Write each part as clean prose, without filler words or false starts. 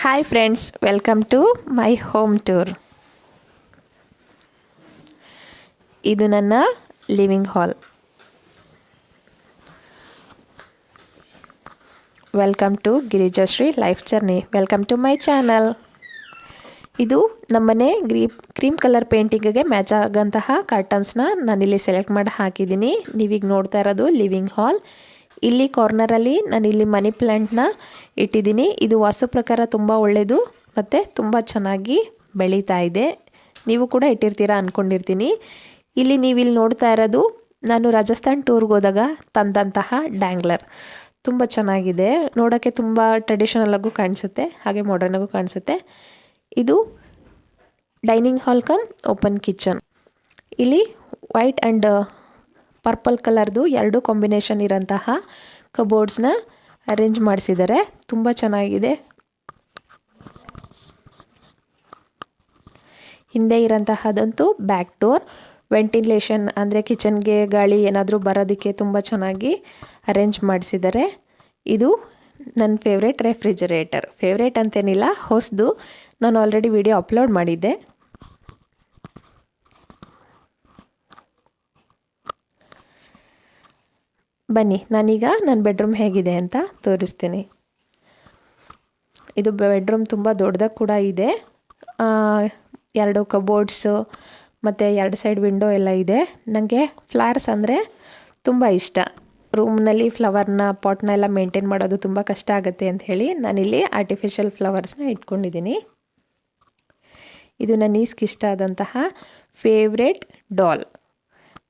Hi friends, welcome to my home tour. ಇದು ನನ್ನ living hall. Welcome to Girijashri life journey. Welcome to my channel. ಇದು ನಮ್ಮನೆ cream colour ಪೇಂಟಿಂಗಿಗೆ match ಆಗೋಂತಹ ಕರ್ಟನ್ಸ್ನ ನಾನಿಲ್ಲಿ ಸೆಲೆಕ್ಟ್ ಮಾಡಿ ಹಾಕಿದ್ದೀನಿ. ನೀವೀಗ ನೋಡ್ತಾ ಇರೋದು ಲಿವಿಂಗ್ ಹಾಲ್. ಇಲ್ಲಿ ಕಾರ್ನರಲ್ಲಿ ನಾನಿಲ್ಲಿ ಮನಿ ಪ್ಲ್ಯಾಂಟ್ನ ಇಟ್ಟಿದ್ದೀನಿ. ಇದು ವಾಸ್ತು ಪ್ರಕಾರ ತುಂಬ ಒಳ್ಳೆಯದು ಮತ್ತು ತುಂಬ ಚೆನ್ನಾಗಿ ಬೆಳೀತಾ ಇದೆ. ನೀವು ಕೂಡ ಇಟ್ಟಿರ್ತೀರಾ ಅಂದ್ಕೊಂಡಿರ್ತೀನಿ. ನೀವಿಲ್ಲಿ ನೋಡ್ತಾ ಇರೋದು ನಾನು ರಾಜಸ್ಥಾನ್ ಟೂರ್ಗೆ ಹೋದಾಗ ತಂದಂತಹ ಡ್ಯಾಂಗ್ಲರ್. ತುಂಬ ಚೆನ್ನಾಗಿದೆ, ನೋಡೋಕ್ಕೆ ತುಂಬ ಟ್ರೆಡಿಷನಲ್ ಆಗೂ ಕಾಣಿಸುತ್ತೆ, ಹಾಗೆ ಮಾಡರ್ನ್ ಆಗೂ ಕಾಣಿಸುತ್ತೆ. ಇದು dining hall come open kitchen. ಇಲ್ಲಿ ವೈಟ್ ಆ್ಯಂಡ್ ಪರ್ಪಲ್ ಕಲರ್ದು ಎರಡು ಕಾಂಬಿನೇಷನ್ ಇರೋಂತಹ ಕಬೋರ್ಡ್ಸ್ನ ಅರೇಂಜ್ ಮಾಡಿಸಿದ್ದಾರೆ. ತುಂಬ ಚೆನ್ನಾಗಿದೆ. ಹಿಂದೆ ಇರೋಂತಹದಂತೂ ಬ್ಯಾಕ್ ಡೋರ್ ವೆಂಟಿಲೇಷನ್, ಅಂದರೆ ಕಿಚನ್ಗೆ ಗಾಳಿ ಏನಾದರೂ ಬರೋದಕ್ಕೆ ತುಂಬ ಚೆನ್ನಾಗಿ ಅರೇಂಜ್ ಮಾಡಿಸಿದ್ದಾರೆ. ಇದು ನನ್ನ ಫೇವ್ರೇಟ್ ರೆಫ್ರಿಜರೇಟರ್. ಫೇವ್ರೇಟ್ ಅಂತೇನಿಲ್ಲ, ಹೊಸದು. ನಾನು ಆಲ್ರೆಡಿ ವಿಡಿಯೋ ಅಪ್ಲೋಡ್ ಮಾಡಿದ್ದೆ. ಬನ್ನಿ, ನಾನೀಗ ನನ್ನ ಬೆಡ್ರೂಮ್ ಹೇಗಿದೆ ಅಂತ ತೋರಿಸ್ತೀನಿ. ಇದು ಬೆಡ್ರೂಮ್ ತುಂಬ ದೊಡ್ಡದಾಗಿ ಕೂಡ ಇದೆ. ಎರಡು ಕಬೋರ್ಡ್ಸು ಮತ್ತು ಎರಡು ಸೈಡ್ ವಿಂಡೋ ಎಲ್ಲ ಇದೆ. ನನಗೆ ಫ್ಲವರ್ಸ್ ಅಂದರೆ ತುಂಬ ಇಷ್ಟ. ರೂಮ್ನಲ್ಲಿ ಫ್ಲವರ್ನ ಪಾಟ್ನ ಎಲ್ಲ ಮೇಂಟೈನ್ ಮಾಡೋದು ತುಂಬ ಕಷ್ಟ ಆಗುತ್ತೆ ಅಂತ ಹೇಳಿ ನಾನಿಲ್ಲಿ ಆರ್ಟಿಫಿಷಿಯಲ್ ಫ್ಲವರ್ಸ್ನ ಇಟ್ಕೊಂಡಿದ್ದೀನಿ. ಇದು ನನ್ನ ಈಸ್ಗೆ ಇಷ್ಟ ಆದಂತಹ ಫೇವ್ರೇಟ್ ಡಾಲ್.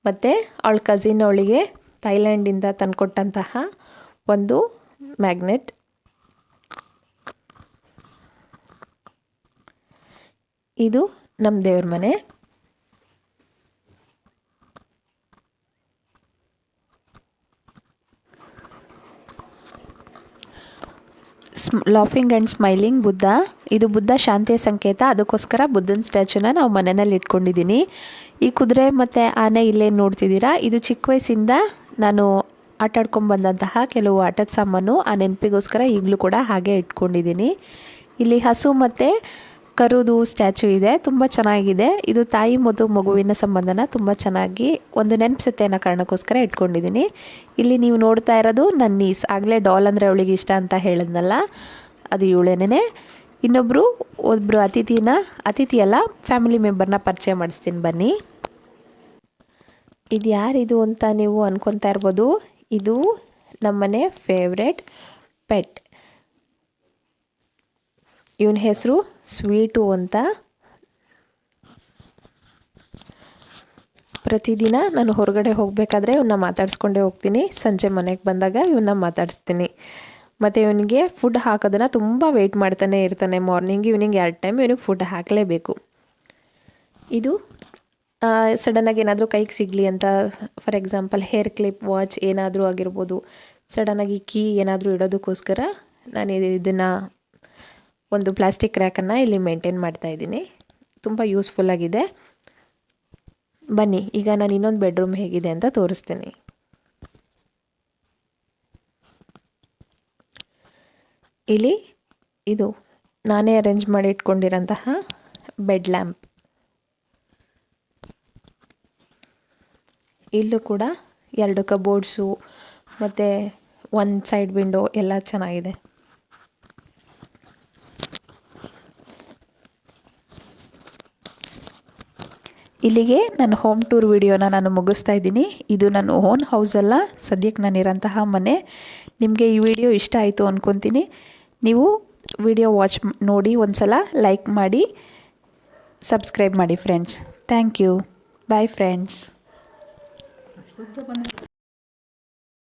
ಮತ್ತು ಅವಳ ಕಸಿನ್ ಅವಳಿಗೆ ಥೈಲ್ಯಾಂಡಿಂದ ತಂದುಕೊಟ್ಟಂತಹ ಒಂದು ಮ್ಯಾಗ್ನೆಟ್. ಇದು ನಮ್ಮ ದೇವ್ರ ಮನೆ. Laughing and smiling Buddha. ಇದು ಬುದ್ಧ ಶಾಂತಿಯ ಸಂಕೇತ, ಅದಕ್ಕೋಸ್ಕರ ಬುದ್ಧನ ಸ್ಟ್ಯಾಚುನ ನಾವು ಮನೆಯಲ್ಲಿ ಇಟ್ಕೊಂಡಿದ್ದೀನಿ. ಈ ಕುದುರೆ ಮತ್ತು ಆನೆ ಇಲ್ಲೇ ನೋಡ್ತಿದ್ದೀರಾ. ಇದು ಚಿಕ್ಕ ವಯಸ್ಸಿಂದ ನಾನು ಆಟಾಡ್ಕೊಂಬಂದಂತಹ ಕೆಲವು ಆಟದ ಸಾಮಾನು. ಆ ನೆನಪಿಗೋಸ್ಕರ ಈಗಲೂ ಕೂಡ ಹಾಗೆ ಇಟ್ಕೊಂಡಿದ್ದೀನಿ. ಇಲ್ಲಿ ಹಸು ಮತ್ತು ಕರುದು ಸ್ಟ್ಯಾಚು ಇದೆ, ತುಂಬ ಚೆನ್ನಾಗಿದೆ. ಇದು ತಾಯಿ ಮತ್ತು ಮಗುವಿನ ಸಂಬಂಧನ ತುಂಬ ಚೆನ್ನಾಗಿ ಒಂದು ನೆನಪಿಸುತ್ತೆ ಅನ್ನೋ ಕಾರಣಕ್ಕೋಸ್ಕರ ಇಟ್ಕೊಂಡಿದ್ದೀನಿ. ಇಲ್ಲಿ ನೀವು ನೋಡ್ತಾ ಇರೋದು ನನ್ನ ನೀಸ್. ಆಗಲೇ ಡಾಲ್ ಅಂದರೆ ಅವಳಿಗೆ ಇಷ್ಟ ಅಂತ ಹೇಳಿದ್ನಲ್ಲ, ಅದು ಇವಳೇನೇ. ಒಬ್ಬರು ಅತಿಥಿಯಲ್ಲ ಫ್ಯಾಮಿಲಿ ಮೆಂಬರ್ನ ಪರಿಚಯ ಮಾಡಿಸ್ತೀನಿ ಬನ್ನಿ. ಇದು ಯಾರಿದು ಅಂತ ನೀವು ಅನ್ಕೊತಾ ಇರ್ಬೋದು. ಇದು ನಮ್ಮನೆ ಫೇವ್ರೆಟ್ ಪೆಟ್. ಇವನ ಹೆಸರು ಸ್ವೀಟು ಅಂತ. ಪ್ರತಿದಿನ ನಾನು ಹೊರಗಡೆ ಹೋಗಬೇಕಾದ್ರೆ ಇವನ್ನ ಮಾತಾಡಿಸ್ಕೊಂಡೇ ಹೋಗ್ತೀನಿ. ಸಂಜೆ ಮನೆಗೆ ಬಂದಾಗ ಇವನ್ನ ಮಾತಾಡಿಸ್ತೀನಿ. ಮತ್ತು ಇವನಿಗೆ ಫುಡ್ ಹಾಕೋದನ್ನು ತುಂಬ ವೆಯ್ಟ್ ಮಾಡ್ತಾನೆ ಇರ್ತಾನೆ. ಮಾರ್ನಿಂಗ್ ಈವ್ನಿಂಗ್ 2 ಟೈಮ್ ಇವನಿಗೆ ಫುಡ್ ಹಾಕಲೇಬೇಕು. ಇದು ಸಡನ್ನಾಗಿ ಏನಾದರೂ ಕೈಗೆ ಸಿಗಲಿ ಅಂತ, for example hair clip, watch ಏನಾದರೂ ಆಗಿರ್ಬೋದು, ಸಡನ್ನಾಗಿ ಕೀ ಏನಾದರೂ ಇಡೋದಕ್ಕೋಸ್ಕರ ನಾನು ಇದನ್ನು ಒಂದು ಪ್ಲಾಸ್ಟಿಕ್ ರ್ಯಾಕನ್ನು ಇಲ್ಲಿ ಮೇಂಟೈನ್ ಮಾಡ್ತಾಯಿದ್ದೀನಿ. ತುಂಬ ಯೂಸ್ಫುಲ್ಲಾಗಿದೆ. ಬನ್ನಿ, ಈಗ ನಾನು ಇನ್ನೊಂದು ಬೆಡ್ರೂಮ್ ಹೇಗಿದೆ ಅಂತ ತೋರಿಸ್ತೀನಿ. ಇಲ್ಲಿ ಇದು ನಾನೇ ಅರೇಂಜ್ ಮಾಡಿ ಇಟ್ಕೊಂಡಿರೋಂತಹ ಬೆಡ್ ಲ್ಯಾಂಪ್. ಇಲ್ಲೂ ಕೂಡ 2 ಕಬೋರ್ಡ್ಸು ಮತ್ತು ಒಂದು ಸೈಡ್ ವಿಂಡೋ ಎಲ್ಲ ಚೆನ್ನಾಗಿದೆ. ಇಲ್ಲಿಗೆ ನನ್ನ ಹೋಮ್ ಟೂರ್ ವಿಡಿಯೋನ ನಾನು ಮುಗಿಸ್ತಾ ಇದ್ದೀನಿ. ಇದು ನನ್ನ ಓನ್ ಹೌಸಲ್ಲ, ಸದ್ಯಕ್ಕೆ ನಾನಿರೋಂತಹ ಮನೆ. ನಿಮಗೆ ಈ ವಿಡಿಯೋ ಇಷ್ಟ ಆಯಿತು ಅಂದ್ಕೊತೀನಿ. ನೀವು ವಿಡಿಯೋ ನೋಡಿ ಒಂದು ಸಲ ಲೈಕ್ ಮಾಡಿ, ಸಬ್ಸ್ಕ್ರೈಬ್ ಮಾಡಿ friends. Thank you. Bye friends.